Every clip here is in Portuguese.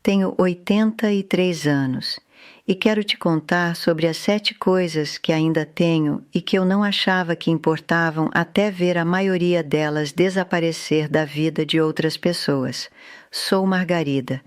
Tenho 83 anos e quero te contar sobre as 7 coisas que ainda tenho e que eu não achava que importavam até ver a maioria delas desaparecer da vida de outras pessoas. Sou Margarida,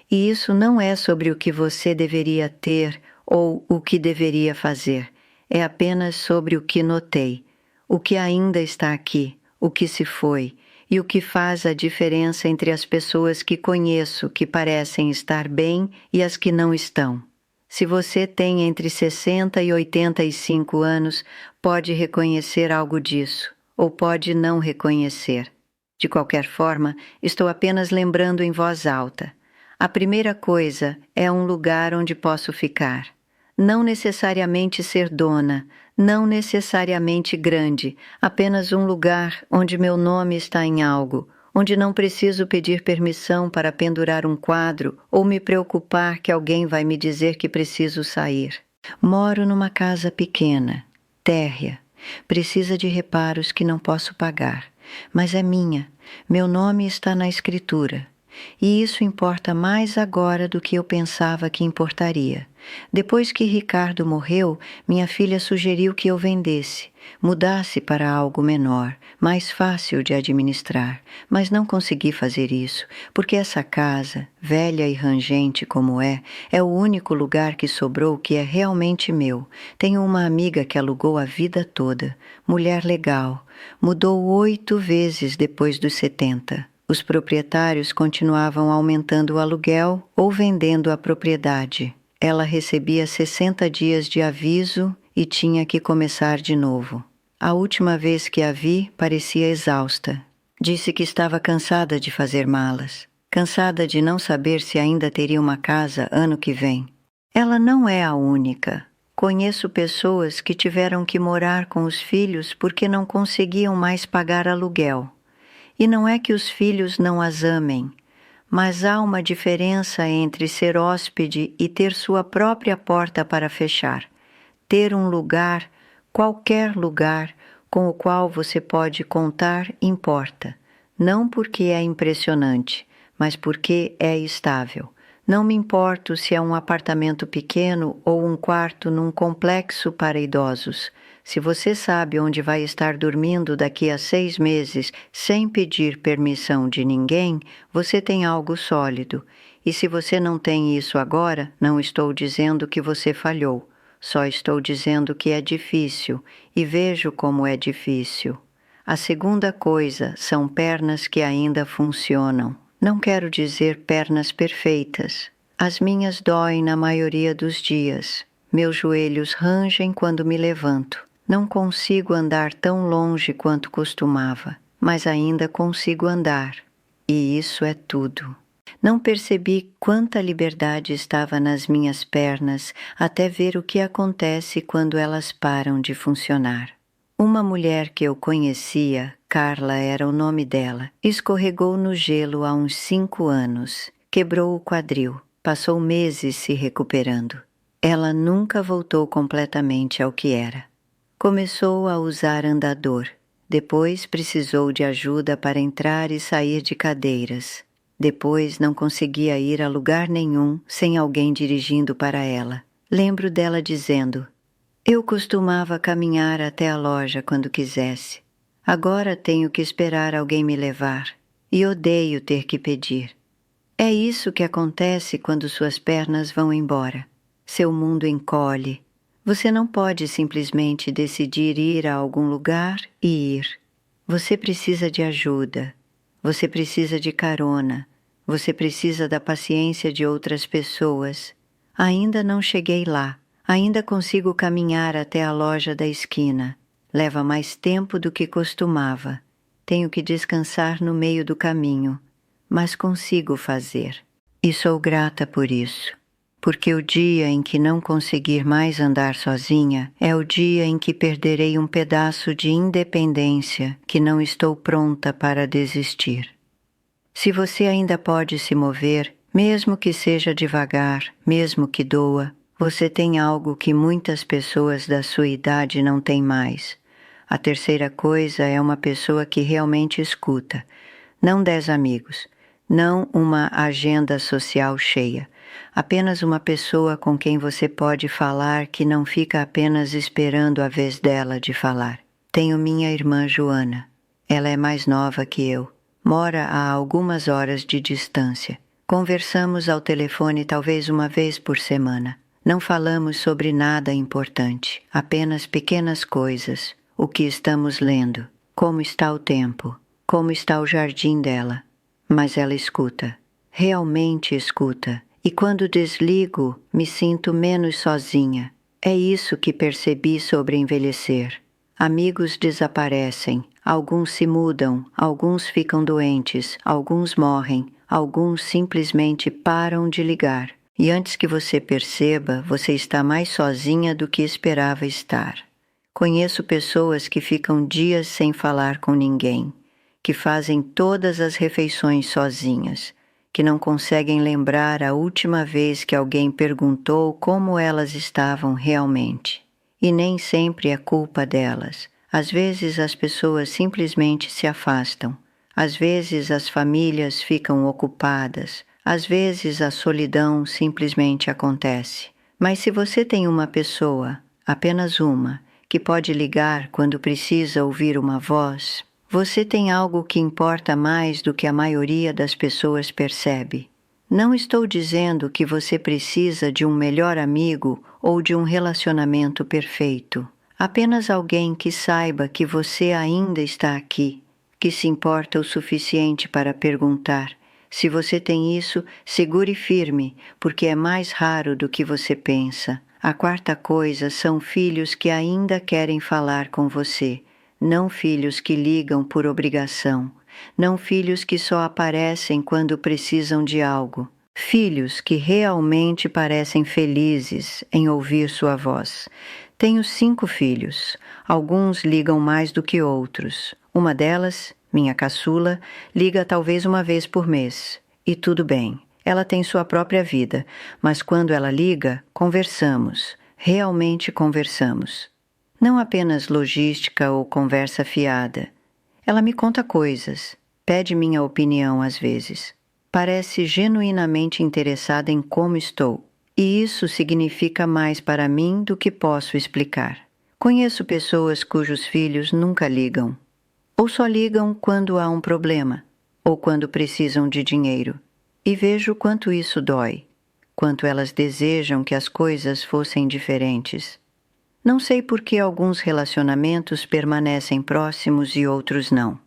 e isso não é sobre o que você deveria ter ou o que deveria fazer. É apenas sobre o que notei, o que ainda está aqui, o que se foi, e o que faz a diferença entre as pessoas que conheço que parecem estar bem e as que não estão. Se você tem entre 60 e 85 anos, pode reconhecer algo disso, ou pode não reconhecer. De qualquer forma, estou apenas lembrando em voz alta. A primeira coisa é um lugar onde posso ficar. Não necessariamente ser dona, não necessariamente grande, apenas um lugar onde meu nome está em algo, onde não preciso pedir permissão para pendurar um quadro ou me preocupar que alguém vai me dizer que preciso sair. Moro numa casa pequena, térrea, precisa de reparos que não posso pagar, mas é minha, meu nome está na escritura. E isso importa mais agora do que eu pensava que importaria. Depois que Ricardo morreu, minha filha sugeriu que eu vendesse, mudasse para algo menor, mais fácil de administrar, mas não consegui fazer isso, porque essa casa, velha e rangente como é o único lugar que sobrou que é realmente meu. Tenho uma amiga que alugou a vida toda, mulher legal, mudou 8 vezes depois dos 70. Os proprietários continuavam aumentando o aluguel ou vendendo a propriedade. Ela recebia 60 dias de aviso e tinha que começar de novo. A última vez que a vi, parecia exausta. Disse que estava cansada de fazer malas, cansada de não saber se ainda teria uma casa ano que vem. Ela não é a única. Conheço pessoas que tiveram que morar com os filhos porque não conseguiam mais pagar aluguel. E não é que os filhos não as amem, mas há uma diferença entre ser hóspede e ter sua própria porta para fechar. Ter um lugar, qualquer lugar, com o qual você pode contar importa. Não porque é impressionante, mas porque é estável. Não me importo se é um apartamento pequeno ou um quarto num complexo para idosos. Se você sabe onde vai estar dormindo daqui a 6 meses sem pedir permissão de ninguém, você tem algo sólido. E se você não tem isso agora, não estou dizendo que você falhou. Só estou dizendo que é difícil, e vejo como é difícil. A segunda coisa são pernas que ainda funcionam. Não quero dizer pernas perfeitas. As minhas doem na maioria dos dias. Meus joelhos rangem quando me levanto. Não consigo andar tão longe quanto costumava, mas ainda consigo andar. E isso é tudo. Não percebi quanta liberdade estava nas minhas pernas até ver o que acontece quando elas param de funcionar. Uma mulher que eu conhecia, Carla era o nome dela, escorregou no gelo há uns 5 anos, quebrou o quadril, passou meses se recuperando. Ela nunca voltou completamente ao que era. Começou a usar andador, depois precisou de ajuda para entrar e sair de cadeiras. Depois não conseguia ir a lugar nenhum sem alguém dirigindo para ela. Lembro dela dizendo: "Eu costumava caminhar até a loja quando quisesse. Agora tenho que esperar alguém me levar, e odeio ter que pedir." É isso que acontece quando suas pernas vão embora. Seu mundo encolhe. Você não pode simplesmente decidir ir a algum lugar e ir. Você precisa de ajuda. Você precisa de carona. Você precisa da paciência de outras pessoas. Ainda não cheguei lá. Ainda consigo caminhar até a loja da esquina. Leva mais tempo do que costumava. Tenho que descansar no meio do caminho, mas consigo fazer. E sou grata por isso. Porque o dia em que não conseguir mais andar sozinha é o dia em que perderei um pedaço de independência que não estou pronta para desistir. Se você ainda pode se mover, mesmo que seja devagar, mesmo que doa, você tem algo que muitas pessoas da sua idade não têm mais. A terceira coisa é uma pessoa que realmente escuta. Não 10 amigos, Não uma agenda social cheia. Apenas uma pessoa com quem você pode falar que não fica apenas esperando a vez dela de falar. Tenho minha irmã Joana. Ela é mais nova que eu. Mora a algumas horas de distância. Conversamos ao telefone talvez uma vez por semana. Não falamos sobre nada importante, apenas pequenas coisas. O que estamos lendo, como está o tempo, como está o jardim dela. Mas ela escuta, realmente escuta. E quando desligo, me sinto menos sozinha. É isso que percebi sobre envelhecer. Amigos desaparecem, alguns se mudam, alguns ficam doentes, alguns morrem, alguns simplesmente param de ligar. E antes que você perceba, você está mais sozinha do que esperava estar. Conheço pessoas que ficam dias sem falar com ninguém, que fazem todas as refeições sozinhas, que não conseguem lembrar a última vez que alguém perguntou como elas estavam realmente. E nem sempre é culpa delas. Às vezes as pessoas simplesmente se afastam. Às vezes as famílias ficam ocupadas. Às vezes a solidão simplesmente acontece. Mas se você tem uma pessoa, apenas uma, que pode ligar quando precisa ouvir uma voz, você tem algo que importa mais do que a maioria das pessoas percebe. Não estou dizendo que você precisa de um melhor amigo ou de um relacionamento perfeito. Apenas alguém que saiba que você ainda está aqui, que se importa o suficiente para perguntar. Se você tem isso, segure firme, porque é mais raro do que você pensa. A quarta coisa são filhos que ainda querem falar com você. Não filhos que ligam por obrigação, não filhos que só aparecem quando precisam de algo. Filhos que realmente parecem felizes em ouvir sua voz. Tenho 5 filhos, alguns ligam mais do que outros. Uma delas, minha caçula, liga talvez uma vez por mês. E tudo bem, ela tem sua própria vida, mas quando ela liga, conversamos, realmente conversamos. Não apenas logística ou conversa fiada. Ela me conta coisas, pede minha opinião às vezes. Parece genuinamente interessada em como estou. E isso significa mais para mim do que posso explicar. Conheço pessoas cujos filhos nunca ligam. Ou só ligam quando há um problema, ou quando precisam de dinheiro. E vejo quanto isso dói, quanto elas desejam que as coisas fossem diferentes. Não sei por que alguns relacionamentos permanecem próximos e outros não.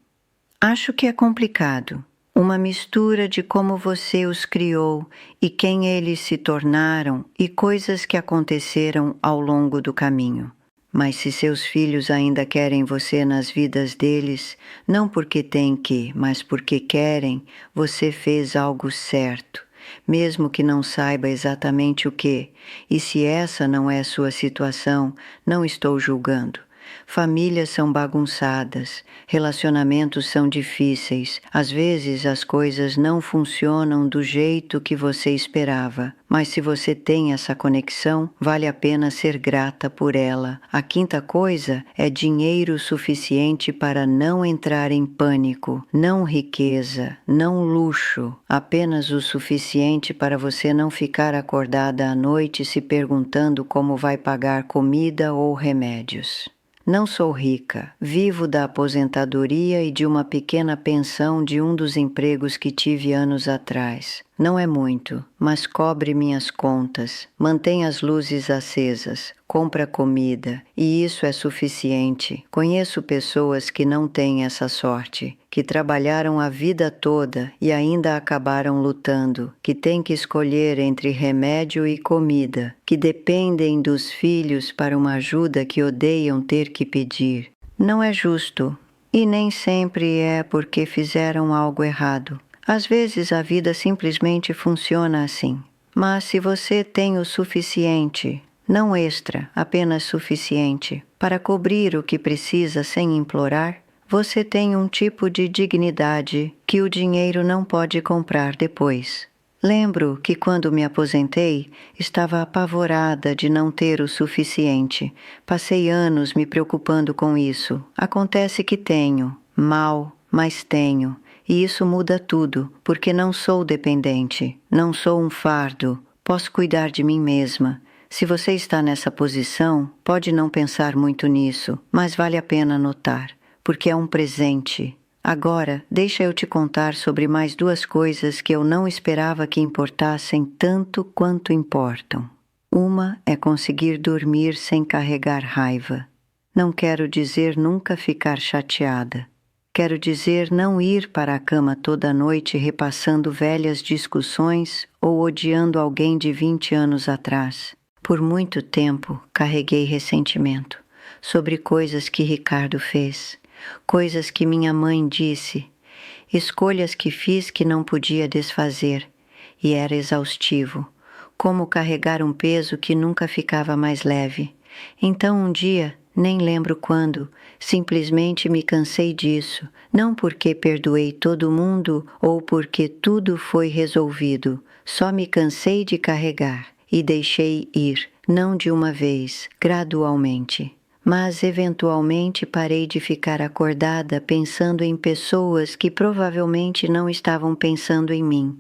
Acho que é complicado, uma mistura de como você os criou e quem eles se tornaram e coisas que aconteceram ao longo do caminho. Mas se seus filhos ainda querem você nas vidas deles, não porque têm que, mas porque querem, você fez algo certo. Mesmo que não saiba exatamente o que, e se essa não é sua situação, não estou julgando. Famílias são bagunçadas, relacionamentos são difíceis, às vezes as coisas não funcionam do jeito que você esperava, mas se você tem essa conexão, vale a pena ser grata por ela. A quinta coisa é dinheiro suficiente para não entrar em pânico, não riqueza, não luxo, apenas o suficiente para você não ficar acordada à noite se perguntando como vai pagar comida ou remédios. Não sou rica, vivo da aposentadoria e de uma pequena pensão de um dos empregos que tive anos atrás. Não é muito, mas cobre minhas contas, mantém as luzes acesas, compra comida, e isso é suficiente. Conheço pessoas que não têm essa sorte, que trabalharam a vida toda e ainda acabaram lutando, que têm que escolher entre remédio e comida, que dependem dos filhos para uma ajuda que odeiam ter que pedir. Não é justo, e nem sempre é porque fizeram algo errado. Às vezes a vida simplesmente funciona assim. Mas se você tem o suficiente, não extra, apenas suficiente, para cobrir o que precisa sem implorar, você tem um tipo de dignidade que o dinheiro não pode comprar depois. Lembro que quando me aposentei, estava apavorada de não ter o suficiente. Passei anos me preocupando com isso. Acontece que tenho, mal, mas tenho. e isso muda tudo, porque não sou dependente, não sou um fardo, posso cuidar de mim mesma. Se você está nessa posição, pode não pensar muito nisso, mas vale a pena notar, porque é um presente. Agora, deixa eu te contar sobre mais 2 coisas que eu não esperava que importassem tanto quanto importam. Uma é conseguir dormir sem carregar raiva. Não quero dizer nunca ficar chateada. Quero dizer não ir para a cama toda noite repassando velhas discussões ou odiando alguém de 20 anos atrás. Por muito tempo carreguei ressentimento sobre coisas que Ricardo fez, coisas que minha mãe disse, escolhas que fiz que não podia desfazer, e era exaustivo, como carregar um peso que nunca ficava mais leve. Então um dia, nem lembro quando, simplesmente me cansei disso, não porque perdoei todo mundo ou porque tudo foi resolvido, só me cansei de carregar e deixei ir, não de uma vez, gradualmente. Mas eventualmente parei de ficar acordada pensando em pessoas que provavelmente não estavam pensando em mim,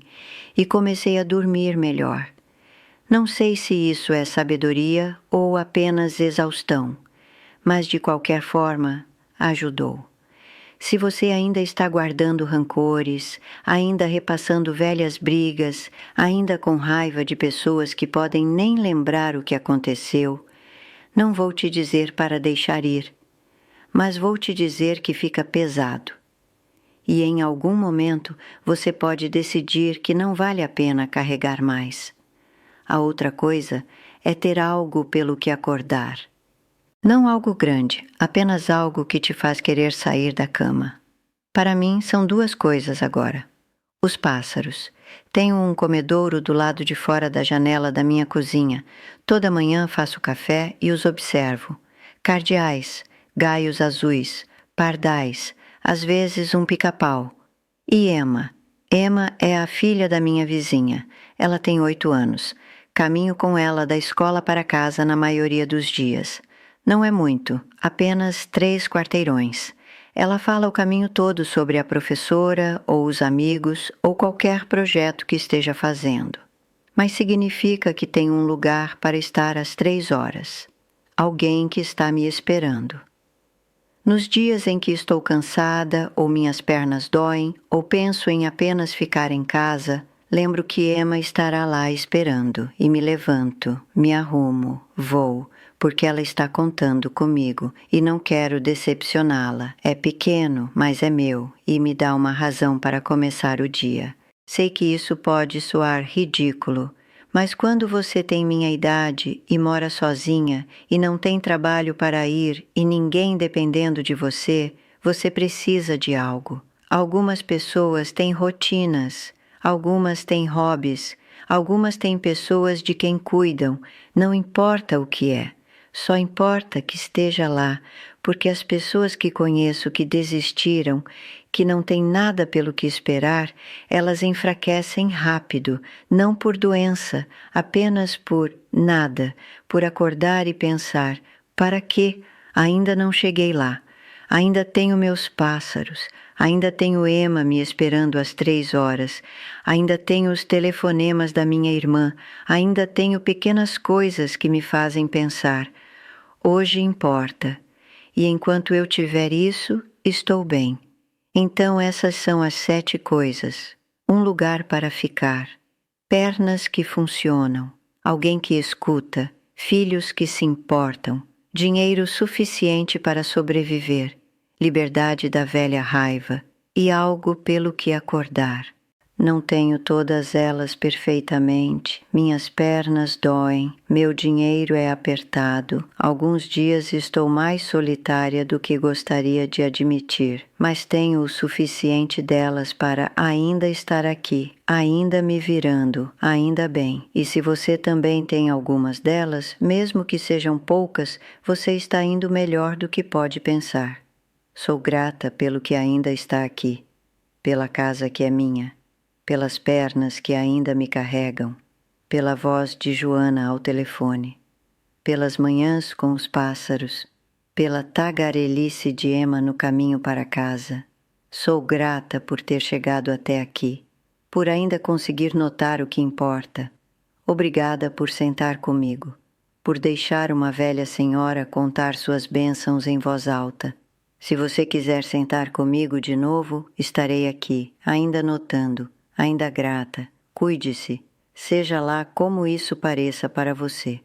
e comecei a dormir melhor. Não sei se isso é sabedoria ou apenas exaustão, mas de qualquer forma, ajudou. Se você ainda está guardando rancores, ainda repassando velhas brigas, ainda com raiva de pessoas que podem nem lembrar o que aconteceu, não vou te dizer para deixar ir, mas vou te dizer que fica pesado. E em algum momento você pode decidir que não vale a pena carregar mais. A outra coisa é ter algo pelo que acordar. Não algo grande, apenas algo que te faz querer sair da cama. Para mim, são 2 coisas agora. Os pássaros. Tenho um comedouro do lado de fora da janela da minha cozinha. Toda manhã faço café e os observo. Cardeais, gaios azuis, pardais, às vezes um pica-pau. E Emma. Emma é a filha da minha vizinha. Ela tem 8 anos. Caminho com ela da escola para casa na maioria dos dias. Não é muito, apenas 3 quarteirões. Ela fala o caminho todo sobre a professora, ou os amigos, ou qualquer projeto que esteja fazendo. Mas significa que tem um lugar para estar às 3 horas. Alguém que está me esperando. Nos dias em que estou cansada, ou minhas pernas doem, ou penso em apenas ficar em casa, lembro que Emma estará lá esperando, e me levanto, me arrumo, vou, porque ela está contando comigo e não quero decepcioná-la. É pequeno, mas é meu e me dá uma razão para começar o dia. Sei que isso pode soar ridículo, mas quando você tem minha idade e mora sozinha e não tem trabalho para ir e ninguém dependendo de você, você precisa de algo. Algumas pessoas têm rotinas, algumas têm hobbies, algumas têm pessoas de quem cuidam, não importa o que é. Só importa que esteja lá, porque as pessoas que conheço que desistiram, que não têm nada pelo que esperar, elas enfraquecem rápido, não por doença, apenas por nada, por acordar e pensar, para quê? Ainda não cheguei lá. Ainda tenho meus pássaros, ainda tenho Emma me esperando às 3 horas, ainda tenho os telefonemas da minha irmã, ainda tenho pequenas coisas que me fazem pensar. Hoje importa, e enquanto eu tiver isso, estou bem. Então essas são as 7 coisas. Um lugar para ficar, pernas que funcionam, alguém que escuta, filhos que se importam, dinheiro suficiente para sobreviver, liberdade da velha raiva e algo pelo que acordar. Não tenho todas elas perfeitamente, minhas pernas doem, meu dinheiro é apertado, alguns dias estou mais solitária do que gostaria de admitir, mas tenho o suficiente delas para ainda estar aqui, ainda me virando, ainda bem. E se você também tem algumas delas, mesmo que sejam poucas, você está indo melhor do que pode pensar. Sou grata pelo que ainda está aqui, pela casa que é minha, pelas pernas que ainda me carregam, pela voz de Joana ao telefone, pelas manhãs com os pássaros, pela tagarelice de Emma no caminho para casa. Sou grata por ter chegado até aqui, por ainda conseguir notar o que importa. Obrigada por sentar comigo, por deixar uma velha senhora contar suas bênçãos em voz alta. Se você quiser sentar comigo de novo, estarei aqui, ainda notando, ainda grata. Cuide-se, seja lá como isso pareça para você.